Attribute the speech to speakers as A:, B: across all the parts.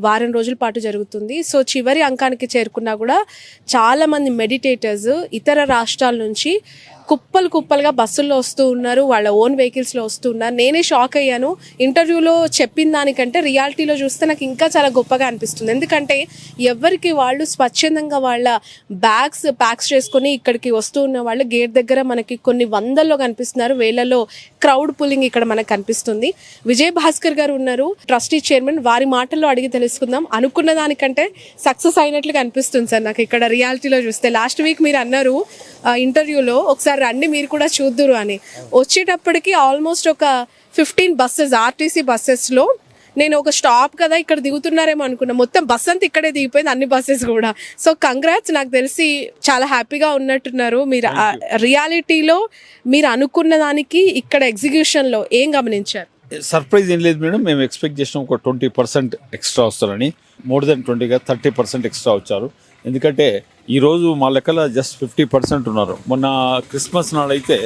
A: వారం రోజుల పాటు జరుగుతుంది. సో చివరి అంకానికి చేరుకున్నా కూడా చాలామంది మెడిటేటర్స్ ఇతర రాష్ట్రాల నుంచి కుప్పలు కుప్పలుగా బస్సుల్లో వస్తూ ఉన్నారు, వాళ్ళ ఓన్ వెహికల్స్లో వస్తూ ఉన్నారు. నేనే షాక్ అయ్యాను. ఇంటర్వ్యూలో చెప్పిన దానికంటే రియాలిటీలో చూస్తే నాకు ఇంకా చాలా గొప్పగా అనిపిస్తుంది. ఎందుకంటే ఎవరికి వాళ్ళు స్వచ్ఛందంగా వాళ్ళ ప్యాక్స్ చేసుకొని ఇక్కడికి వస్తూ ఉన్న వాళ్ళు గేట్ దగ్గర మనకి కొన్ని వందల్లో కనిపిస్తున్నారు, వేలలో క్రౌడ్ పుల్లింగ్ ఇక్కడ మనకు కనిపిస్తుంది. విజయ్ భాస్కర్ గారు ఉన్నారు, ట్రస్టీ చైర్మన్. వారి మాటల్లో అడిగి తెలుసుకుందాం. అనుకున్న దానికంటే సక్సెస్ అయినట్లుగా అనిపిస్తుంది సార్ నాకు ఇక్కడ రియాలిటీలో చూస్తే. లాస్ట్ వీక్ మీరు అన్నారు ఇంటర్వ్యూలో ఒకసారి రండి మీరు కూడా చూద్దురు అని. వచ్చేటప్పటికి ఆల్మోస్ట్ ఒక 15 బస్సెస్ ఆర్టీసీ బస్సెస్లో నేను ఒక స్టాప్ కదా ఇక్కడ దిగుతున్నారేమో అనుకున్నా, మొత్తం బస్ అంతా ఇక్కడే దిగిపోయింది, అన్ని బస్సెస్ కూడా. సో కంగ్రాట్స్, నాకు తెలిసి చాలా హ్యాపీగా ఉన్నట్టున్నారు మీరు. రియాలిటీలో మీరు అనుకున్న దానికి ఇక్కడ ఎగ్జిక్యూషన్లో ఏం గమనించారు?
B: సర్ప్రైజ్ ఏం లేదు మేడం, మేము ఎక్స్పెక్ట్ చేసినాం ఒక 20% ఎక్స్ట్రా వస్తారని. మోర్ దెన్ 20గా 30% ఎక్స్ట్రా వచ్చారు. ఎందుకంటే ఈరోజు మా లెక్కల జస్ట్ 50% ఉన్నారు. మొన్న క్రిస్మస్ నాడైతే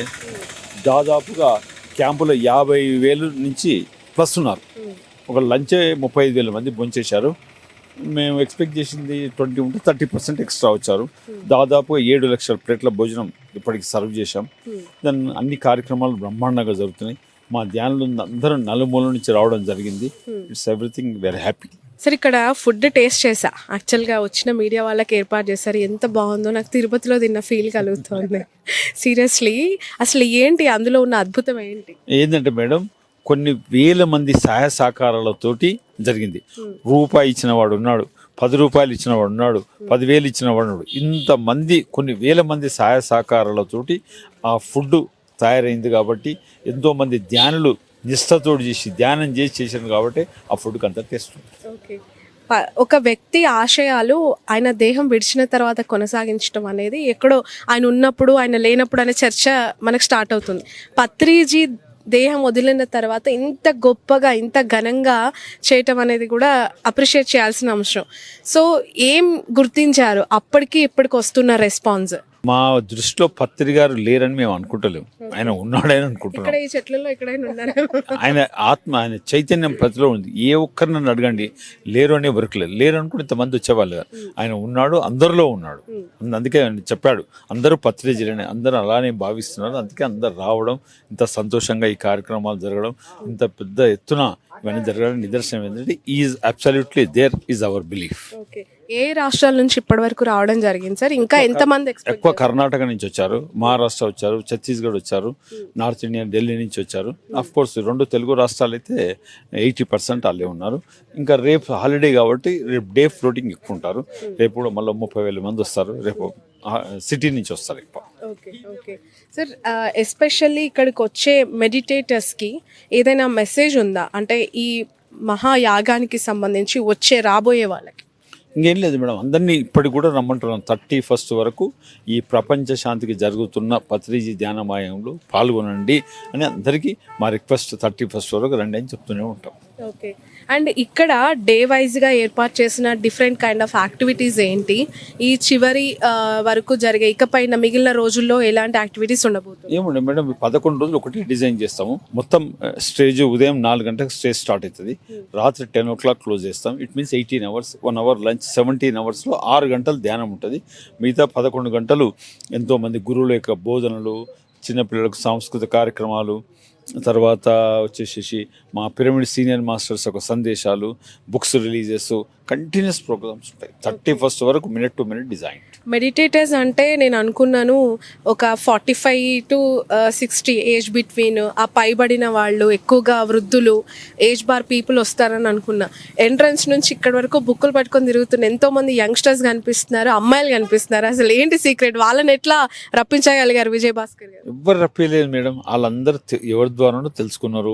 B: దాదాపుగా క్యాంపులో 50,000 నుంచి ప్లస్ ఉన్నారు. ఒక లంచే 35,000 మంది భోంచేశారు. మేము ఎక్స్పెక్ట్ చేసింది 20 ఉంటే 30% ఎక్స్ట్రా వచ్చారు. దాదాపుగా 7 లక్షల ప్లేట్ల భోజనం ఇప్పటికి సర్వ్ చేశాం. దాని అన్ని కార్యక్రమాలు బ్రహ్మాండంగా జరుగుతున్నాయి. మా ధ్యానంలో అందరూ నలుమూల నుంచి రావడం జరిగింది. It's everything very happy.
A: Sir ఇక్కడ ఫుడ్ టేస్ట్ చేసా, యాక్చువల్గా వచ్చిన మీడియా వాళ్ళకి ఏర్పాటు చేశారు. ఎంత బాగుందో, నాకు తిరుపతిలో తిన్న ఫీల్ కలుగుతుంది సీరియస్లీ. అసలు ఏంటి అందులో ఉన్న అద్భుతం ఏంటి?
B: ఏంటంటే మేడం, కొన్ని వేల మంది సహాయ సహకారాలతోటి జరిగింది. రూపాయి ఇచ్చిన వాడు ఉన్నాడు, 10 రూపాయలు ఇచ్చిన వాడు ఉన్నాడు, 10,000 ఇచ్చిన వాడు ఉన్నాడు. ఇంతమంది కొన్ని వేల మంది సహాయ సహకారాలతోటి ఆ ఫుడ్ తయారైంది. కాబట్టి ఎంతోమంది ధ్యానులు నిష్ఠతోడు చేసి ధ్యానం చేశాను కాబట్టి ఆ ఫుడ్కి అంత టేస్ట్ ఉంది.
A: ఓకే, ఒక వ్యక్తి ఆశయాలు ఆయన దేహం విడిచిన తర్వాత కొనసాగించడం అనేది ఎక్కడో ఆయన ఉన్నప్పుడు ఆయన లేనప్పుడు అనే చర్చ మనకు స్టార్ట్ అవుతుంది. పత్రిజీ దేహం వదిలిన తర్వాత ఇంత గొప్పగా ఇంత ఘనంగా చేయటం అనేది కూడా అప్రిషియేట్ చేయాల్సిన అంశం. సో ఏం గుర్తించారు అప్పటికి ఇప్పటికి వస్తున్న రెస్పాన్స్?
B: మా దృష్టిలో పత్రి గారు లేరని మేము అనుకుంటలేము, ఆయన ఉన్నాడని అనుకుంటున్నాం. ఆయన ఆత్మ, ఆయన చైతన్యం ప్రతిలో ఉంది. ఏ ఒక్కరిని నన్ను అడగండి లేరు అనే వరకు లేదు. లేరు అనుకుంటే ఇంతమంది వచ్చేవాళ్ళు కాదు. ఆయన ఉన్నాడు, అందరిలో ఉన్నాడు. అందుకే ఆయన చెప్పాడు అందరూ పత్రిజీలని, అందరూ అలానే భావిస్తున్నారు. అందుకే అందరు రావడం, ఇంత సంతోషంగా ఈ కార్యక్రమాలు జరగడం, ఇంత పెద్ద ఎత్తున ఇవన్నీ జరగడానికి నిదర్శనం ఏంటంటే is absolutely there is our belief.
A: ఏ రాష్ట్రాల నుంచి ఇప్పటి వరకు రావడం జరిగింది సార్? ఇంకా ఎంతమంది?
B: ఎక్కువ కర్ణాటక నుంచి వచ్చారు, మహారాష్ట్ర వచ్చారు, ఛత్తీస్గఢ్ వచ్చారు, నార్త్ ఇండియా ఢిల్లీ నుంచి వచ్చారు. అఫ్ కోర్స్ 2 తెలుగు రాష్ట్రాలు అయితే 80% వాళ్ళే ఉన్నారు. ఇంకా రేపు హాలిడే కాబట్టి రేపు డే ఫ్లోటింగ్ ఎక్కువ ఉంటారు. రేపు కూడా మళ్ళీ 30,000 మంది వస్తారు. రేపు సిటీ నుంచి వస్తారు ఎక్కువ.
A: ఓకే ఓకే సార్, ఎస్పెషల్లీ ఇక్కడికి వచ్చే మెడిటేటర్స్కి ఏదైనా మెసేజ్ ఉందా? అంటే ఈ మహాయాగానికి సంబంధించి వచ్చే రాబోయే వాళ్ళకి.
B: ఇంకేం లేదు మేడం, అందరినీ ఇప్పటికి కూడా రమ్మంటున్నాం. 31st వరకు ఈ ప్రపంచ శాంతికి జరుగుతున్న పత్రిజీ ధ్యానమాయంలో పాల్గొనండి అని అందరికీ మా రిక్వెస్ట్. 31st వరకు రండి అని చెప్తూనే ఉంటాం.
A: ఓకే, అండ్ ఇక్కడ డే వైజ్గా ఏర్పాటు చేసిన డిఫరెంట్ కైండ్ ఆఫ్ యాక్టివిటీస్ ఏంటి? ఈ చివరి వరకు జరిగే ఇకపైన మిగిలిన రోజుల్లో ఎలాంటి యాక్టివిటీస్ ఉండబోతుంది?
B: ఏముండే మేడం, 11 రోజులు ఒకటి డిజైన్ చేస్తాము. మొత్తం స్టేజ్ ఉదయం 4 గంటలకు స్టేజ్ స్టార్ట్ అవుతుంది, రాత్రి 10 o'clock క్లోజ్ చేస్తాం. It means 18 hours, 1 hour lunch, 17 hours-లో 6 గంటలు ధ్యానం ఉంటుంది. మిగతా 11 గంటలు ఎంతోమంది గురువుల యొక్క బోధనలు, చిన్నపిల్లలకు సాంస్కృతిక కార్యక్రమాలు, తర్వాత వచ్చేసేసి మా పిరమిడ్ సీనియర్ మాస్టర్స్ యొక్క సందేశాలు, బుక్స్ రిలీజెస్, కంటిన్యూస్ ప్రోగ్రామ్స్ ఉంటాయి. 31st వరకు minute to minute design.
A: Meditators అంటే నేను అనుకున్నాను ఒక 45 to 60 ఏజ్ బిట్వీన్, ఆ పైబడిన వాళ్ళు ఎక్కువగా వృద్ధులు, ఏజ్ బార్ పీపుల్ వస్తారని అనుకున్నా. ఎంట్రన్స్ నుంచి ఇక్కడ వరకు బుక్కులు పట్టుకొని తిరుగుతున్న ఎంతోమంది యంగ్స్టర్స్ కనిపిస్తున్నారు, అమ్మాయిలు కనిపిస్తున్నారు. అసలు ఏంటి సీక్రెట్? వాళ్ళని ఎట్లా రప్పించగలిగారు విజయ్ భాస్కర్ గారు?
B: ఎవ్వరు రప్పిలేదు మేడం, వాళ్ళందరూ ఎవరి ద్వారానో తెలుసుకున్నారు,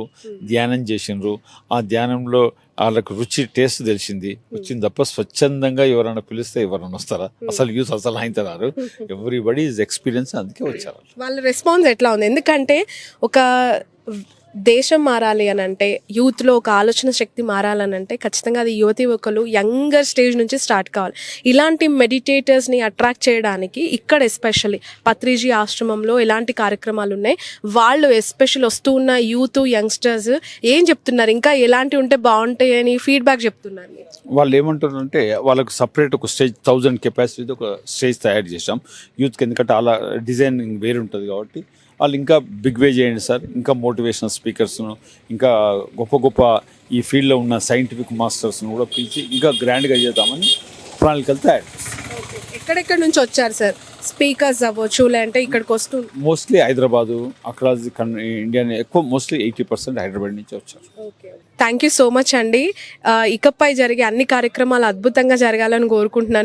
B: ధ్యానం చేసినారు. ఆ ధ్యానంలో వాళ్ళకు రుచి టేస్ట్ తెలిసింది, వచ్చింది తప్ప స్వచ్ఛందంగా ఎవరైనా పిలిస్తే ఎవరైనా వస్తారా? అసలు యూత్ అసలు అయితారు. ఎవ్రీబడి ఈజ్ ఎక్స్పీరియన్స్, అందుకే వచ్చారు.
A: వాళ్ళ రెస్పాన్స్ ఎట్లా ఉంది? ఎందుకంటే ఒక దేశం మారాలి అని అంటే యూత్లో ఒక ఆలోచన శక్తి మారాలని అంటే ఖచ్చితంగా అది యువతి యువకులు యంగర్ స్టేజ్ నుంచి స్టార్ట్ కావాలి. ఇలాంటి మెడిటేటర్స్ని అట్రాక్ట్ చేయడానికి ఇక్కడ ఎస్పెషల్లీ పత్రిజీ ఆశ్రమంలో ఎలాంటి కార్యక్రమాలు ఉన్నాయి, వాళ్ళు ఎస్పెషల్ వస్తూ ఉన్న యూత్ యంగ్స్టర్స్ ఏం చెప్తున్నారు, ఇంకా ఎలాంటివి ఉంటే బాగుంటాయి అని ఫీడ్బ్యాక్ చెప్తున్నారు మీరు?
B: వాళ్ళు ఏమంటారంటే వాళ్ళకు సపరేట్ ఒక స్టేజ్ 1000 కెపాసిటీతో ఒక స్టేజ్ తయారు చేసాం యూత్కి, ఎందుకంటే అలా డిజైనింగ్ వేరు ఉంటుంది కాబట్టి వాళ్ళు ఇంకా బిగ్ వే చేయండి సార్, ఇంకా మోటివేషనల్ స్పీకర్స్ను, ఇంకా గొప్ప గొప్ప ఈ ఫీల్డ్లో ఉన్న సైంటిఫిక్ మాస్టర్స్ను కూడా పిలిచి ఇంకా గ్రాండ్గా చేద్దామని ప్రణాళికలు తయారు చేస్తాం.
A: ఎక్కడెక్కడ నుంచి వచ్చారు సార్ స్పీకర్స్ అవ్వచ్చు, లేదంటే ఇక్కడికి వస్తూ?
B: మోస్ట్లీ హైదరాబాదు అక్కడ ఇండియాని ఎక్కువ మోస్ట్లీ 80% హైదరాబాద్ నుంచి వచ్చారు.
A: థ్యాంక్ యూ సో మచ్ అండి. ఇకపై జరిగే అన్ని కార్యక్రమాలు అద్భుతంగా జరగాలని కోరుకుంటున్నాను.